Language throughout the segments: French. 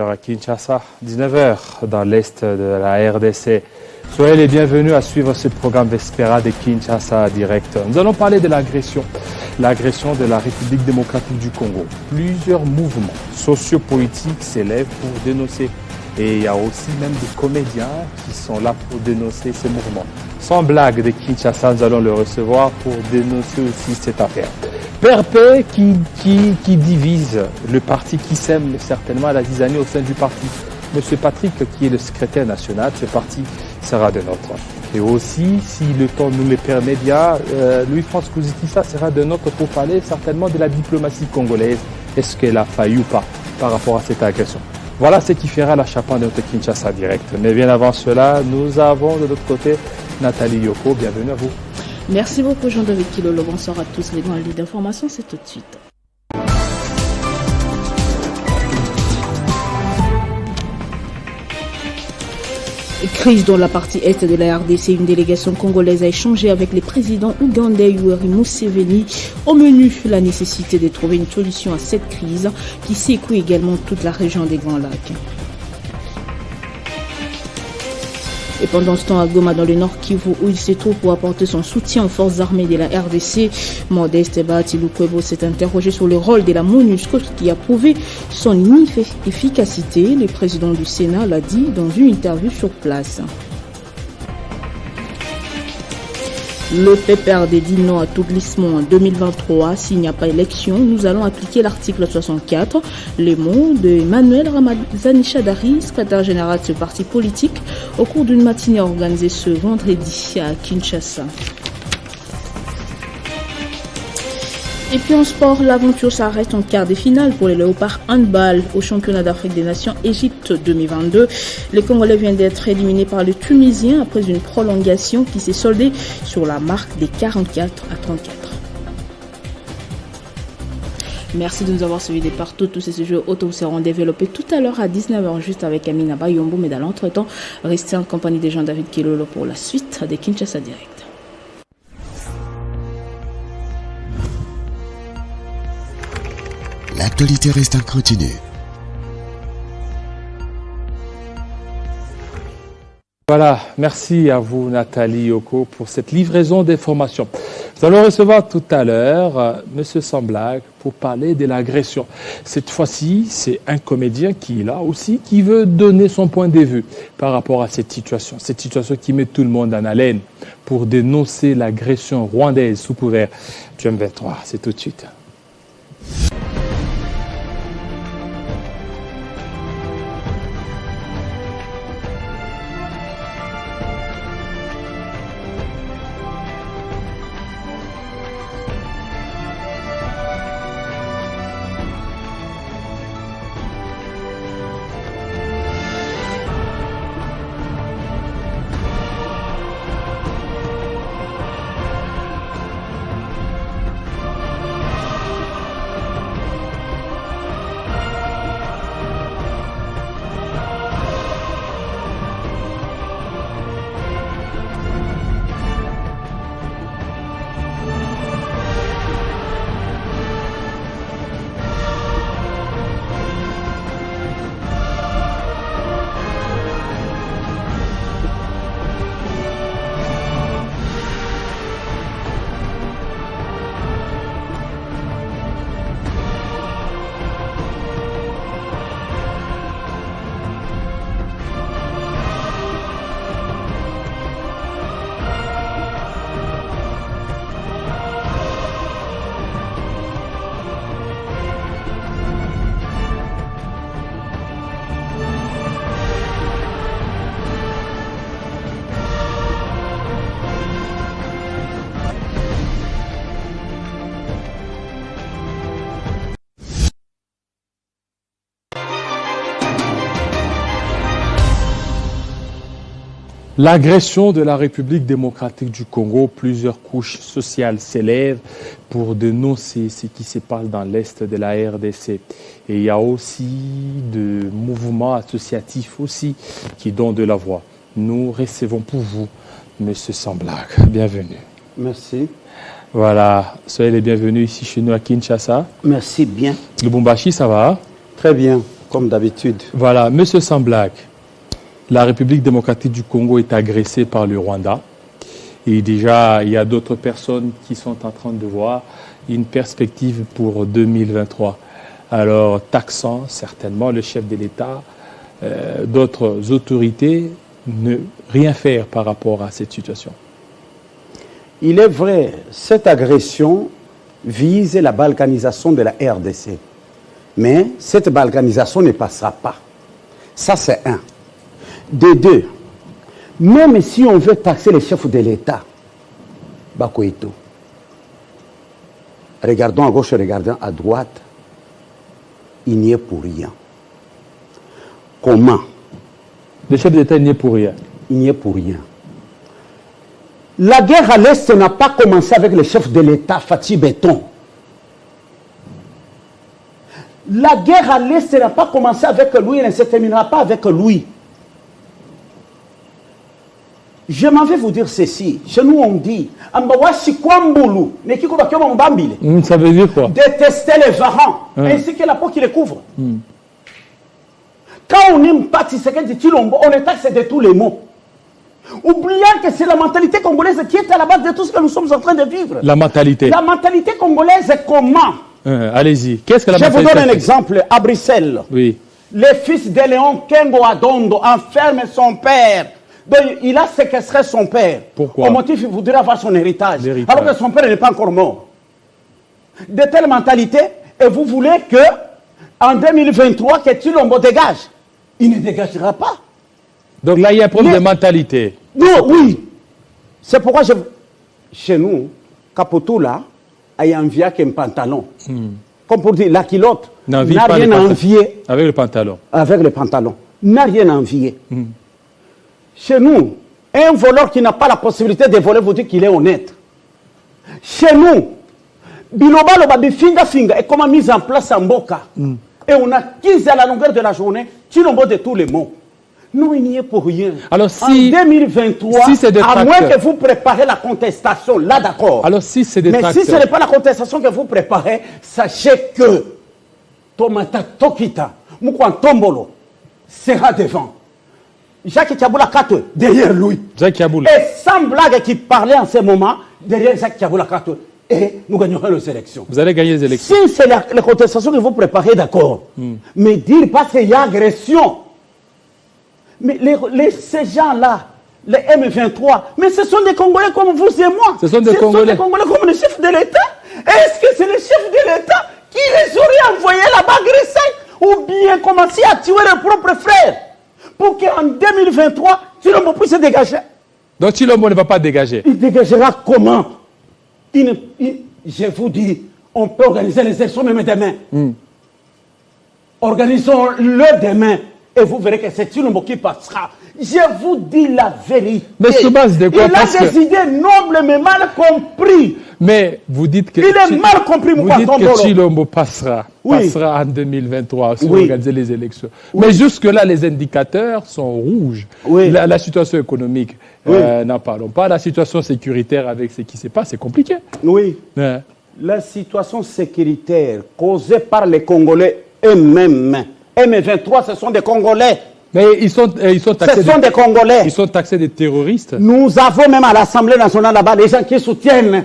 À Kinshasa, 19h dans l'est de la RDC. Soyez les bienvenus à suivre ce programme Vespera de Kinshasa Direct. Nous allons parler de l'agression de la République démocratique du Congo. Plusieurs mouvements sociopolitiques s'élèvent pour dénoncer. Et il y a aussi même des comédiens qui sont là pour dénoncer ces mouvements. Sans blague de Kinshasa, nous allons le recevoir pour dénoncer aussi cette affaire. PRP qui divise le parti, qui sème certainement la zizanie au sein du parti. Monsieur Patrick, qui est le secrétaire national, ce parti sera de notre. Et aussi, si le temps nous le permet bien, Louis-France Kouzitissa sera de notre pour parler certainement de la diplomatie congolaise. Est-ce qu'elle a failli ou pas par rapport à cette agression? Voilà ce qui fera la chapelle de notre Kinshasa Direct. Mais bien avant cela, nous avons de l'autre côté Nathalie Yoko. Bienvenue à vous. Merci beaucoup Jean-David Kilolo. Bonsoir à tous. Les grandes lignes d'information, c'est tout de suite. Crise dans la partie est de la RDC. Une délégation congolaise a échangé avec les présidents ougandais Yoweri Museveni. Au menu, la nécessité de trouver une solution à cette crise qui secoue également toute la région des Grands Lacs. Et pendant ce temps, à Goma, dans le Nord Kivu, où il se trouve pour apporter son soutien aux forces armées de la RDC, Modeste Bahati-Lukwebo s'est interrogé sur le rôle de la MONUSCO qui a prouvé son efficacité. Le président du Sénat l'a dit dans une interview sur place. Le PPRD dit non à tout glissement en 2023. S'il n'y a pas élection, nous allons appliquer l'article 64. Les mots de Emmanuel Ramazani Chadari, secrétaire général de ce parti politique, au cours d'une matinée organisée ce vendredi à Kinshasa. Et puis en sport, l'aventure s'arrête en quart de finale pour les Léopards handball au championnat d'Afrique des Nations Égypte 2022. Les Congolais viennent d'être éliminés par les Tunisiens après une prolongation qui s'est soldée sur la marque des 44-34. Merci de nous avoir suivis de partout. Tous ces jeux auto seront développés tout à l'heure à 19h juste avec Amina Bayombo. Mais dans l'entretemps, restez en compagnie de Jean-David Kilolo pour la suite de Kinshasa Direct. L'actualité reste en continu. Voilà, merci à vous Nathalie Yoko pour cette livraison d'informations. Nous allons recevoir tout à l'heure Monsieur Samblag pour parler de l'agression. Cette fois-ci, c'est un comédien qui est là aussi, qui veut donner son point de vue par rapport à cette situation qui met tout le monde en haleine pour dénoncer l'agression rwandaise sous couvert du M23. C'est tout de suite. L'agression de la République démocratique du Congo, plusieurs couches sociales s'élèvent pour dénoncer ce qui se passe dans l'Est de la RDC. Et il y a aussi de mouvements associatifs aussi qui donnent de la voix. Nous recevons pour vous M. Samblag. Bienvenue. Merci. Voilà, soyez les bienvenus ici chez nous à Kinshasa. Merci bien. Lubumbashi, ça va? Très bien, comme d'habitude. Voilà, M. Samblag. La République démocratique du Congo est agressée par le Rwanda. Et déjà, il y a d'autres personnes qui sont en train de voir une perspective pour 2023. Alors, taxant certainement le chef de l'État, d'autres autorités, ne rien faire par rapport à cette situation. Il est vrai, cette agression vise la balkanisation de la RDC. Mais cette balkanisation ne passera pas. Ça, c'est un. De deux, même si on veut taxer les chefs de l'État, Bakoito, regardons à gauche et regardons à droite, il n'y est pour rien. Comment? Le chef d'État n'y est pour rien. Il n'y est pour rien. La guerre à l'Est n'a pas commencé avec le chef de l'État, Fatih Béton. La guerre à l'Est n'a pas commencé avec lui, elle ne se terminera pas avec lui. Je m'en vais vous dire ceci. Chez nous, on dit Ça veut dire quoi? Détester les varans, ainsi que la peau qui les couvre. Quand on n'aime pas Tshisekedi Tshilombo, on est taxé de tous les mots. Oubliant que c'est la mentalité congolaise qui est à la base de tout ce que nous sommes en train de vivre. La mentalité. La mentalité congolaise est comment? Allez-y. Qu'est-ce que la Je mentalité? vous donne un exemple. À Bruxelles, oui. le fils de Léon Kengo Adondo enferme son père. Donc, il a séquestré son père. Pourquoi? Au motif, il voudrait avoir son héritage. Alors que son père n'est pas encore mort. De telle mentalité, et vous voulez que, en 2023, que Tshilombo dégage. Il ne dégagera pas. Donc là, il y a un problème de mentalité. Non, oui. C'est pourquoi chez nous, Capotou là, il y a envié qu'un pantalon. Comme pour dire, la culotte n'a rien à envier. Avec le pantalon. Avec le pantalon. N'a rien à envier. Chez nous, un voleur qui n'a pas la possibilité de voler, vous dites qu'il est honnête. Chez nous, Biloba Lobabi Finga Finga est comme mise en place en Boka. Et on acquise à la longueur de la journée, Tshilombo de tous les mots. Non, il n'y est pour rien. Alors, si, en 2023, si à moins que vous préparez la contestation, là d'accord. Alors si c'est des Mais tracteurs. si ce n'est pas la contestation que vous préparez, sachez que Tomata Tokita, Moukwan Tombolo sera devant. Jacques Tiaboula Kato, derrière lui. Jacques Tiaboula. Et sans blague qui parlait en ce moment, derrière Jacques Tiaboula Kato. Et nous gagnerons les élections. Vous allez gagner les élections. Si c'est la contestation que vous préparez, d'accord. Mais dire parce qu'il y a agression. Mais ces gens-là, les M23, mais ce sont des Congolais comme vous et moi. Ce sont des Congolais comme le chef de l'État. Est-ce que c'est le chef de l'État qui les aurait envoyés là-bas agresser ou bien commencer à tuer leurs propres frères pour qu'en 2023, Tshilombo puisse se dégager? Donc Tshilombo ne va pas dégager. Il dégagera comment? Je vous dis, on peut organiser les élections même demain. Organisons-le demain. Et vous verrez que c'est Tshilombo qui passera. Je vous dis la vérité. Mais sur base de quoi? Il a des idées nobles mais mal compris. Mais vous dites que... Il est mal compris, vous dites que Tshilombo passera en 2023 si vous organisez les élections. Mais jusque-là, les indicateurs sont rouges. La situation économique, n'en parlons pas. La situation sécuritaire avec ce qui se passe, c'est compliqué. Oui. La situation sécuritaire causée par les Congolais eux-mêmes. M23, ce sont des Congolais. Mais ils sont taxés. Ce sont des Congolais. Ils sont taxés de terroristes. Nous avons même à l'Assemblée nationale là-bas des gens qui soutiennent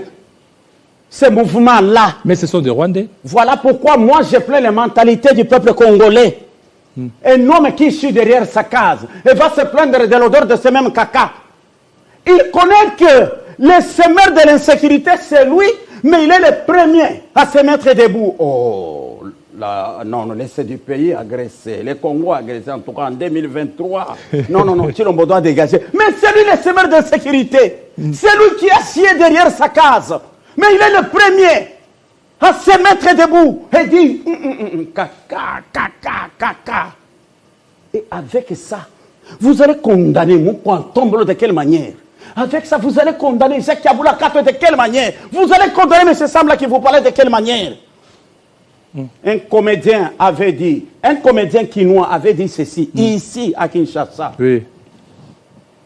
ces mouvements-là. Mais ce sont des Rwandais. Voilà pourquoi moi je plains la mentalité du peuple congolais. Un homme qui suit derrière sa case et va se plaindre de l'odeur de ce même caca. Il connaît que le semeur de l'insécurité, c'est lui, mais il est le premier à se mettre debout. Oh, non, laissez du pays agresser. Les Congos agressés, en tout cas en 2023. Non, Tshilombo doit dégager. Mais c'est lui le semeur d'insécurité. C'est lui qui a scié derrière sa case. Mais il est le premier à se mettre debout et dire caca. Et avec ça, Vous allez condamner Moukouan Tombolo de quelle manière? Avec ça, vous allez condamner Jacques Kaboula Kato de quelle manière? Vous allez condamner M. Sambla qui vous parlait de quelle manière? Un comédien quinois avait dit ceci, ici à Kinshasa. Oui.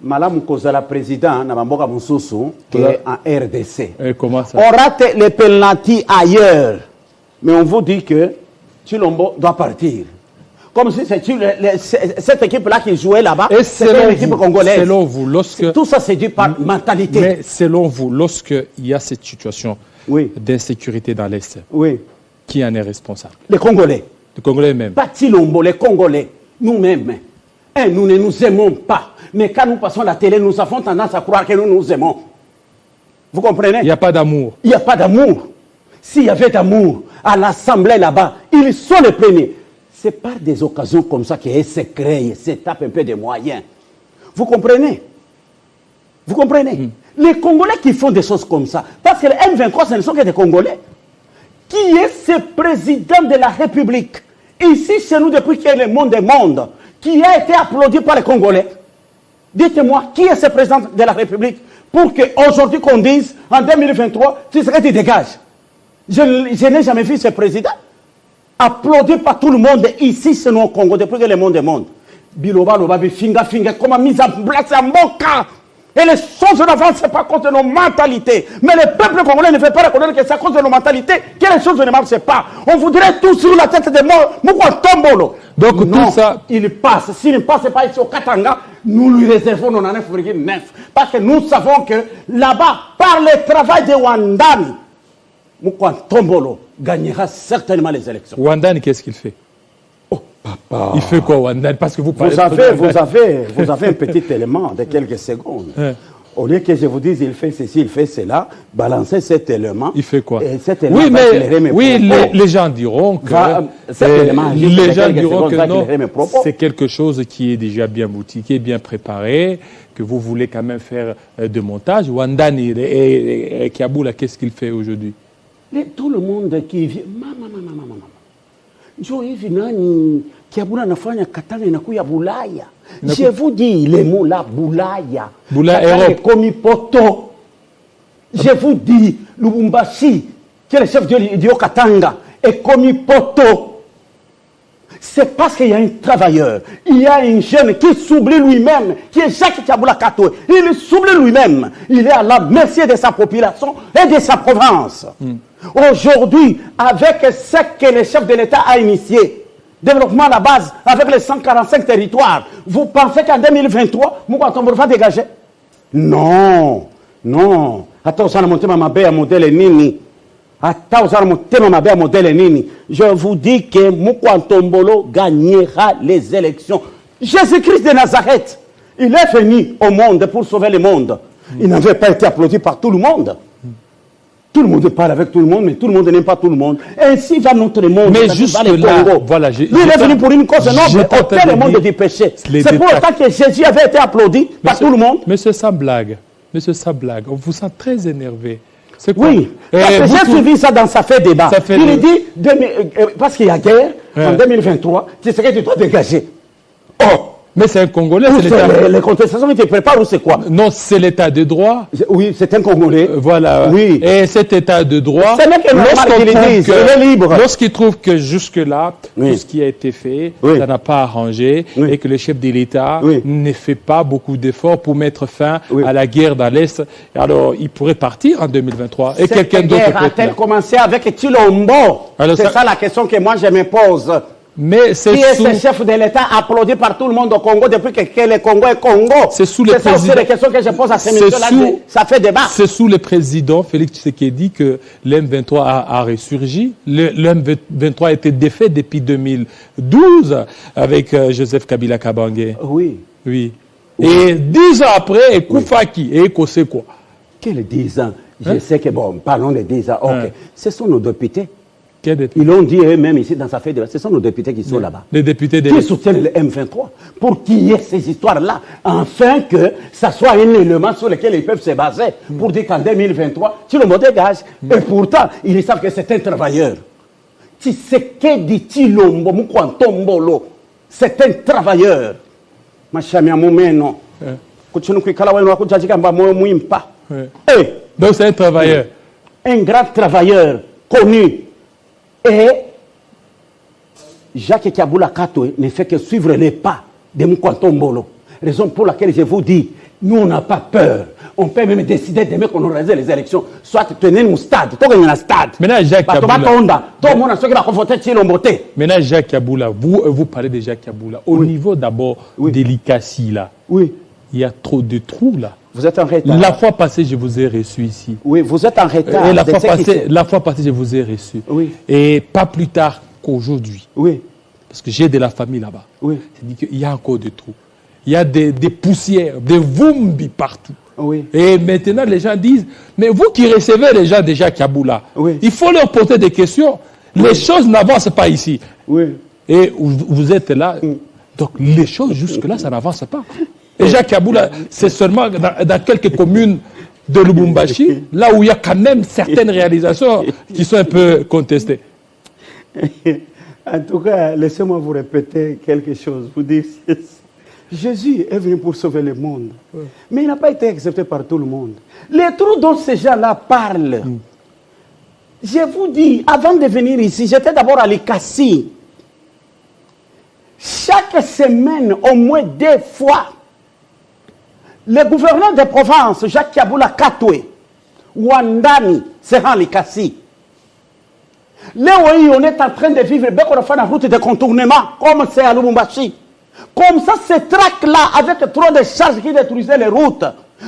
Malam Kozala président, Nabamboka Moussoussou, qui est en RDC. Et comment ça? On rate les pénaltys ailleurs, mais on vous dit que Chilombo doit partir. Comme si c'est cette équipe-là qui jouait là-bas, c'était une équipe congolaise. Selon vous, lorsque... Tout ça, c'est dû par mentalité. Mais selon vous, lorsqu'il y a cette situation d'insécurité dans l'Est, qui en est responsable? Les Congolais. Les Congolais même. Pas Chilombo, les Congolais. Nous-mêmes. Nous ne nous aimons pas. Mais quand nous passons à la télé, nous avons tendance à croire que nous nous aimons. Vous comprenez? Il n'y a pas d'amour. Il n'y a pas d'amour. S'il y avait d'amour à l'Assemblée là-bas, ils sont les premiers. C'est par des occasions comme ça qu'ils se créent, se tapent un peu de moyens. Vous comprenez? Vous comprenez? Les Congolais qui font des choses comme ça, parce que les M23, ce ne sont que des Congolais. Qui est ce président de la République, ici chez nous depuis qu'il y a le monde des mondes, qui a été applaudi par les Congolais? Dites-moi, qui est ce président de la République pour qu'aujourd'hui qu'on dise, en 2023, tu serais tu dégages? Je n'ai jamais vu ce président applaudi par tout le monde ici, c'est nous au Congo, depuis que le monde est monde. Biloba, Loba, Finga, comme mise en place à Moka. Et les choses n'avancent pas à cause de nos mentalités. Mais le peuple congolais ne fait pas reconnaître que c'est à cause de nos mentalités que les choses ne marchent pas. On voudrait tout sur la tête de Moukouan Tombolo. Donc non, tout ça... il passe. S'il ne passe pas ici au Katanga, nous lui réservons 99,9. Parce que nous savons que là-bas, par le travail de Wandani, Moukouan Tombolo gagnera certainement les élections. Wandani, qu'est-ce qu'il fait? Oh, papa. Il fait quoi, Wandani? Parce que vous parlez vous avez un petit élément de quelques secondes. Au lieu que je vous dise, il fait ceci, il fait cela, balancez cet élément. Il fait quoi? Et cet élément oui, va éclairer mes propos. les gens diront que... les gens diront que non, c'est quelque chose qui est déjà bien bouti, qui est bien préparé, que vous voulez quand même faire de montage. Wandani et Kaboula, qu'est-ce qu'il fait aujourd'hui? Tout le monde qui vient, maman. Jo hivi nani Kiabula nafanya Katanga inakuya Bulaya. Je vous dis les mots là, Bulaya. Bulaya comme poto. Je vous dis Lubumbashi, qui est le chef de Katanga, est comme poto. C'est parce qu'il y a un travailleur, il y a un jeune qui s'oublie lui-même, qui est Jacques Kaboula Kato. Il s'oublie lui-même. Il est à la merci de sa population et de sa province. Aujourd'hui, avec ce que le chef de l'État a initié, développement à la base, avec les 145 territoires, vous pensez qu'en 2023, Moukouan va dégager? Non. Attends, ça a monté ma belle modèle Nini. Je vous dis que Moukouan Tombolo gagnera les élections. Jésus-Christ de Nazareth, il est venu au monde pour sauver le monde. Il n'avait pas été applaudi par tout le monde. Tout le monde parle avec tout le monde, mais tout le monde n'aime pas tout le monde. Ainsi va notre monde. Mais juste là, voilà, lui, il est venu pour une cause noble, ôter le monde du péché. C'est pour autant que Jésus avait été applaudi par tout le monde. Monsieur Sablag, on vous sent très énervé. Oui, parce que j'ai suivi ça dans sa fait débat. Il dit, parce qu'il y a guerre, en 2023, c'est ce que tu dois dégager. Oh! Mais c'est un Congolais, c'est l'État. Les contestations, ils te préparent ou c'est quoi? Non, c'est l'État de droit. Oui, c'est un Congolais. Voilà. Oui. Et cet État de droit, c'est même que normal qu'il dise, il est libre. Lorsqu'il trouve que jusque-là, tout ce qui a été fait, ça n'a pas arrangé, et que le chef de l'État ne fait pas beaucoup d'efforts pour mettre fin à la guerre dans l'Est, alors il pourrait partir en 2023. Et quelqu'un d'autre peut-être. Cette guerre a-t-elle commencé avec Chilombo? C'est ça la question que moi je me pose. Mais c'est qui est ce chef de l'État applaudi par tout le monde au Congo depuis que le Congo est Congo? C'est sous les présidents. C'est ça aussi les questions que je pose à ces ministres-là. Ça fait débat. C'est sous le président Félix Tshisekedi que l'M23 a ressurgi. L'M23 a été défait depuis 2012 avec Joseph Kabila Kabange. Oui. Et 10 ans après, Koufaki et Ekose quoi? Quel 10 ans? Je sais que, bon, parlons de 10 ans. Ok. Ce sont nos députés. Ils l'ont dit eux-mêmes ici dans sa fête de... Ce sont nos députés qui sont là-bas. Les députés qui soutiennent le M23 pour qu'il y ait ces histoires-là, afin que ça soit un élément sur lequel ils peuvent se baser pour dire qu'en 2023, tu le dégage. Et pourtant, ils savent que c'est un travailleur. Tshisekedi Tshilombo Moukouan Tombolo, c'est un travailleur. mashami ya mumeno. Kuchunu kuikala wenu wakujajika mba moyo muimpa. Donc c'est un travailleur. Un grand travailleur connu. Et Jacques Kiabula Katwe ne fait que suivre les pas de Moukantombolo. Raison pour laquelle je vous dis, nous on n'a pas peur. On peut même décider demain qu'on organise les élections. Soit tenir un stade, tu gagner un stade. Maintenant Jacques Kiabula. Maintenant Jacques Kiabula, vous parlez de Jacques Kiabula. Au niveau d'abord de l'ICASI là. Oui. Il y a trop de trous là. Vous êtes en retard. La fois passée, je vous ai reçu ici. Oui, vous êtes en retard. Et la fois passée, je vous ai reçu. Oui. Et pas plus tard qu'aujourd'hui. Oui. Parce que j'ai de la famille là-bas. Oui. C'est-à-dire qu'il y a encore des trous. Il y a des poussières, des vumbi partout. Oui. Et maintenant, les gens disent, mais vous qui recevez les gens déjà Kiabula, il faut leur poser des questions. Les choses n'avancent pas ici. Oui. Et vous êtes là. Donc les choses jusque-là, ça n'avance pas. Et Jacques Kiabula, c'est seulement dans quelques communes de Lubumbashi, là où il y a quand même certaines réalisations qui sont un peu contestées. En tout cas, laissez-moi vous répéter quelque chose. Vous dire, Jésus est venu pour sauver le monde. Mais il n'a pas été accepté par tout le monde. Les trous dont ces gens-là parlent, je vous dis, avant de venir ici, j'étais d'abord à l'Ikasi. Chaque semaine, au moins 2 fois, le gouverneur de Provence, Jacques Kiabula Katwe, Wandani, se rend à l'Ikasi. Là où on est en train de vivre, la route de contournement, comme c'est à Lubumbashi. Comme ça, ces tracts-là, avec trop de charges qui détruisaient les routes,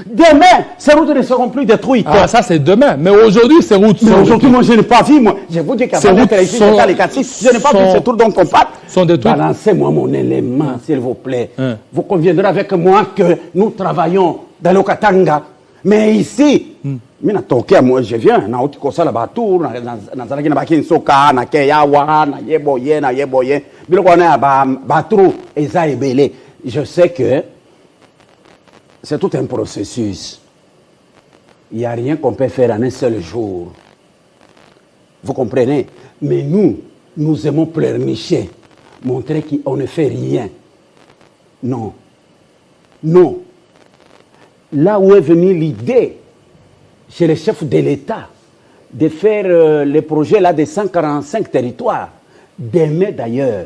demain, ces routes ne seront plus détruites. Ah, ça c'est demain. Mais aujourd'hui, ces routes sont... Aujourd'hui, moi, je n'ai pas vu, moi. Je vous dis qu'avant d'être ici, j'étais à l'Ikasi, je n'ai pas vu ces tours dont on parle. Sont détruits. Balancez-moi mon élément, s'il vous plaît. Vous conviendrez avec moi que nous travaillons dans le Katanga. Mais ici, moi je viens, na uti kosala batour, na zalaki na baki nsoka, na keyawa, na yeboye, biloko na batour eza ebele. Je sais que c'est tout un processus. Il n'y a rien qu'on peut faire en un seul jour. Vous comprenez? Mais nous aimons pleurnicher, montrer qu'on ne fait rien. Non. Non. Là où est venue l'idée chez les chefs de l'État de faire les projets là de 145 territoires, demain d'ailleurs,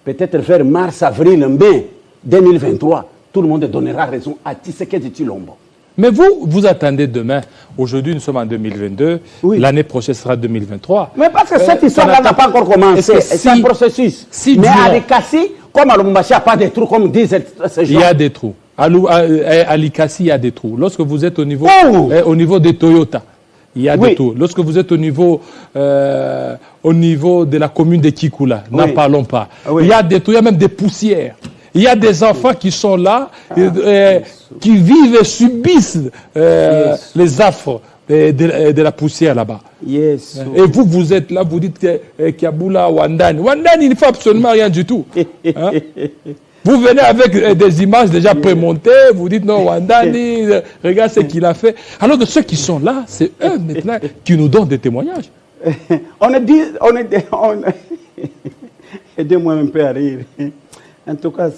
peut-être vers mars, avril, mai 2023, tout le monde donnera raison à Tshisekedi Tshilombo. Mais vous attendez demain. Aujourd'hui, nous sommes en 2022. L'année prochaine sera 2023. Mais parce que cette histoire-là n'a pas encore commencé. C'est un processus. Mais à l'Ikasi, comme à Lubumbashi, il n'y a pas de trous, comme disent ces gens. Il y a des trous. À l'Ikasi, il y a des trous. Lorsque vous êtes au niveau des Toyota, il y a des trous. Lorsque vous êtes au niveau de la commune de Kikula, n'en parlons pas. Il y a des trous, il y a même des poussières. Il y a des enfants qui sont là, qui vivent et subissent les affres de la poussière là-bas. Et vous êtes là, vous dites Kiabula, Wandani. Wandani, il ne fait absolument rien du tout. Hein? Vous venez avec des images déjà prémontées, vous dites non, Wandani, regarde ce qu'il a fait. Alors que ceux qui sont là, c'est eux maintenant qui nous donnent des témoignages. Aidez-moi un peu à rire. En tout cas,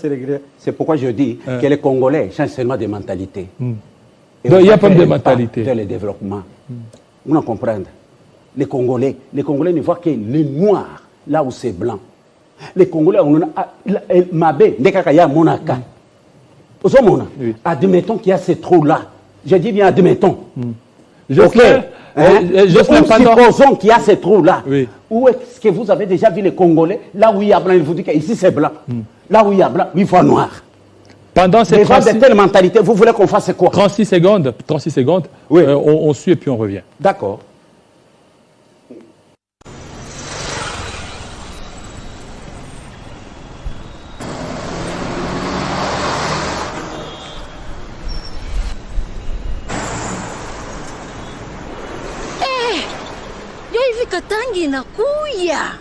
c'est pourquoi je dis que les Congolais changent seulement de mentalité. Donc il n'y a pas de mentalité. Vers le développement. Vous en comprenez. Les Congolais ne voient que le noir là où c'est blanc. Les Congolais, on a Mabé, Nekakaya, Monaka. Admettons qu'il y a ces trous-là. Je dis bien admettons. Supposons qu'il y a ces trous-là. Où est-ce que vous avez déjà vu les Congolais? Là où il y a blanc, il vous dit qu'ici c'est blanc. Là où il y a blanc, il faut noir. Pendant ces 36... de telle mentalité, vous voulez qu'on fasse quoi? 36 secondes. Oui. On suit et puis on revient. D'accord. Katangi inakuya.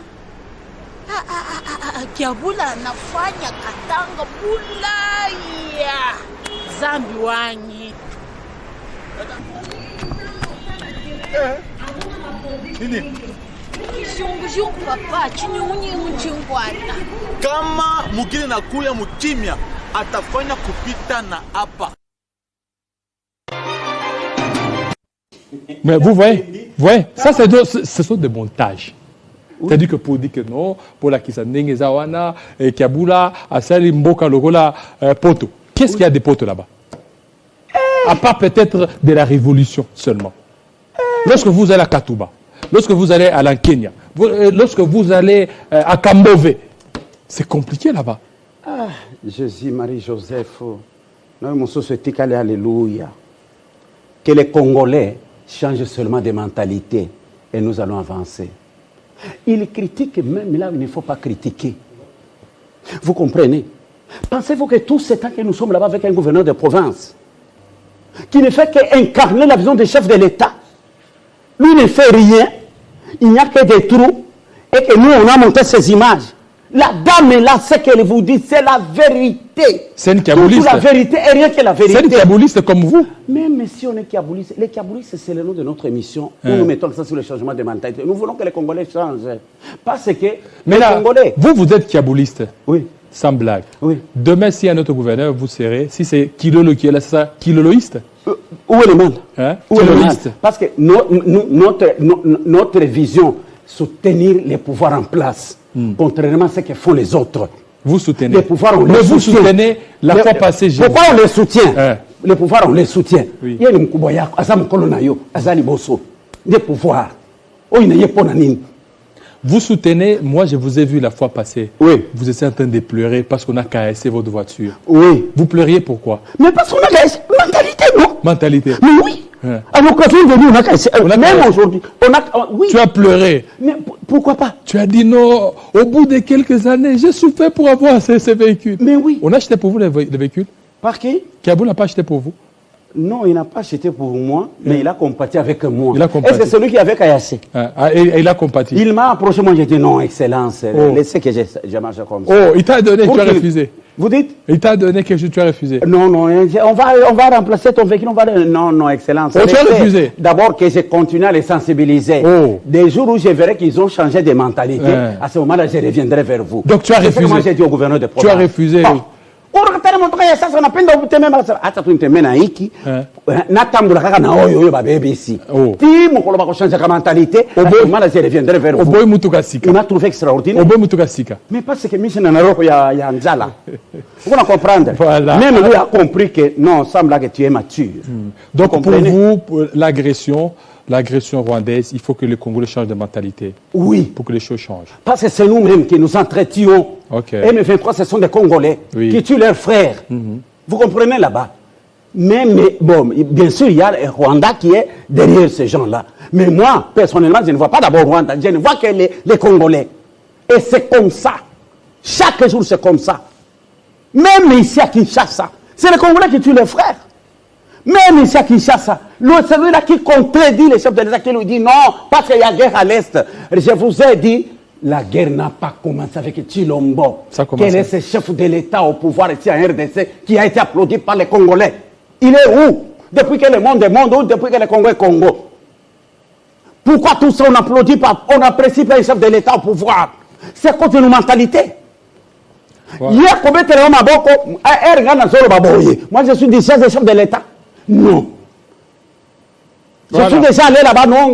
Kiabula anafanya Katanga Bulaya. Zambi wanyi. Nini? Shungu papa, chinyunyi mchingwana. Kama mugini nakuya mukimya, atafanya kupita na hapa. Mais vous voyez, ça ce sont des montages. C'est-à-dire que pour dire que non, pour la Kisandeng Zawana, Kiabula, Asali Mboka Logola, Poto. Qu'est-ce qu'il y a des potes là-bas? À part peut-être de la révolution seulement. Lorsque vous allez à Katuba, lorsque vous allez à la Kenya, lorsque vous allez à Kambove, c'est compliqué là-bas. Ah, Jésus, Marie, Joseph, alléluia. Que les Congolais changent seulement de mentalité et nous allons avancer. Ils critiquent même là où il ne faut pas critiquer. Vous comprenez? Pensez-vous que tout ce temps que nous sommes là-bas avec un gouverneur de province qui ne fait qu'incarner la vision des chefs de l'État, lui ne fait rien, il n'y a que des trous, et que nous on a monté ces images. La dame est là, ce qu'elle vous dit, c'est la vérité. C'est une kabouliste. La vérité et rien que la vérité. C'est une kabouliste comme vous. Même si on est kabouliste, les kaboulistes, c'est le nom de notre émission où nous mettons ça sur le changement de mentalité. Nous voulons que les Congolais changent. Parce que mais les là, Congolais... vous êtes kabouliste. Oui. Sans blague. Oui. Demain, s'il y a un autre gouverneur, vous serez, si c'est Kilolo qui est là, c'est ça, kiloloïste? Où est le monde? Où est le monde? Parce que notre vision, soutenir les pouvoirs en place, contrairement à ce que font les autres. Vous soutenez. Les pouvoirs, on les mais soutient. Vous soutenez la fois passée. Pourquoi on les soutient? Les pouvoirs, on les soutient. Oui. Il y a des pouvoirs, des pouvoirs. Vous soutenez, moi je vous ai vu la fois passée. Oui. Vous étiez en train de pleurer parce qu'on a cassé votre voiture. Oui. Vous pleuriez pourquoi? Mais parce qu'on a cassé. Mentalité, non? Mentalité. Mais oui. À l'occasion de nous, on a cassé. Même aujourd'hui. Oui. Tu as pleuré. Mais pourquoi pas? Tu as dit non, au bout de quelques années, j'ai souffert pour avoir ces véhicules. Mais oui. On a acheté pour vous les véhicules? Par qui? Kabou n'a pas acheté pour vous? Non, il n'a pas acheté pour moi, mais il a compati avec moi. Est-ce que c'est celui qui avait Kayassé? Et il a compati. Il m'a approché, moi j'ai dit non, excellence, laissez que j'ai marché comme ça. Oh, il t'a donné, tu as refusé. Vous dites? Il t'a donné quelque chose, tu as refusé. Non, non, on va remplacer ton véhicule, non, excellence. Oh, tu as refusé. D'abord que je continue à les sensibiliser. Oh. Des jours où je verrai qu'ils ont changé de mentalité, à ce moment-là, je reviendrai vers vous. Donc tu as refusé. Moi j'ai dit au gouverneur de province. Tu as refusé. Oh. Sasa napenda utemema hata tu nitemena hiki natambula kaka na oyo babebisi ti mokolo bakochange ka mentalité mala je reviendrai vers vous. Il m'a trouvé extraordinaire. Mais parce que mission na roho ya nzala. Vous comprendre? Voilà. Même lui a compris que non, semble que tu es mature. Donc pour vous, l'agression rwandaise, il faut que les Congolais changent de mentalité. Oui. Pour que les choses changent. Parce que c'est nous-mêmes qui nous entretuons. Okay. M23, ce sont des Congolais qui tuent leurs frères. Vous comprenez là-bas? Mais bon, bien sûr, il y a le Rwanda qui est derrière ces gens-là. Mais moi, personnellement, je ne vois pas d'abord Rwanda. Je ne vois que les Congolais. Et c'est comme ça. Chaque jour, c'est comme ça. Même ici à Kinshasa, c'est les Congolais qui tuent leurs frères. Même ici à Kinshasa, celui-là qui contredit les chefs de l'État, qui lui dit non, parce qu'il y a guerre à l'Est. Je vous ai dit, la guerre n'a pas commencé avec Chilombo. Quel est ce chef de l'État au pouvoir ici en RDC qui a été applaudi par les Congolais? Il est où? Depuis que le monde est monde ou depuis que le Congo est Congo? Pourquoi tout ça on applaudit pas, on apprécie pas les chefs de l'État au pouvoir? C'est à cause de nos mentalités. Moi je suis des chefs de l'État. Non. Je suis déjà allé là-bas, non.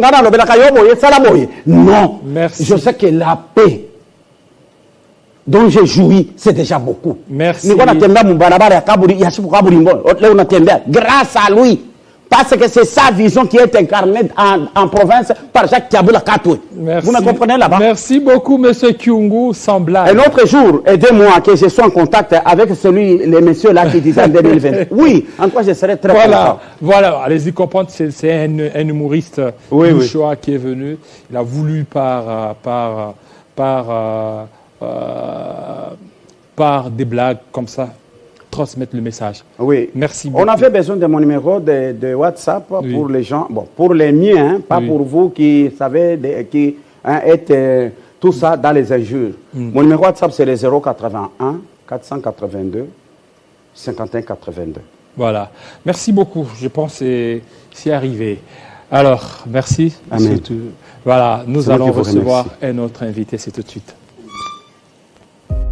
Non. Merci. Je sais que la paix dont j'ai joui, c'est déjà beaucoup. Merci. Grâce à lui. Parce que c'est sa vision qui est incarnée en province par Jacques Kabila Katoué. Vous me comprenez là-bas? Merci beaucoup, M. Kyungu Sambla. Un autre jour, aidez-moi que je sois en contact avec les messieurs là qui disaient en 2020. Oui, en quoi je serais très content. Voilà, allez-y comprendre, c'est un humoriste choix qui est venu. Il a voulu par des blagues comme ça transmettre le message. Oui. Merci beaucoup. On avait besoin de mon numéro de WhatsApp pour les gens, bon, pour les miens, pas pour vous qui savez, qui êtes tout ça dans les injures. Mon numéro WhatsApp, c'est le 081 482 51 82. Voilà. Merci beaucoup. Je pense que c'est arrivé. Alors, merci. Amen. Voilà, nous allons recevoir un autre invité, c'est tout de suite.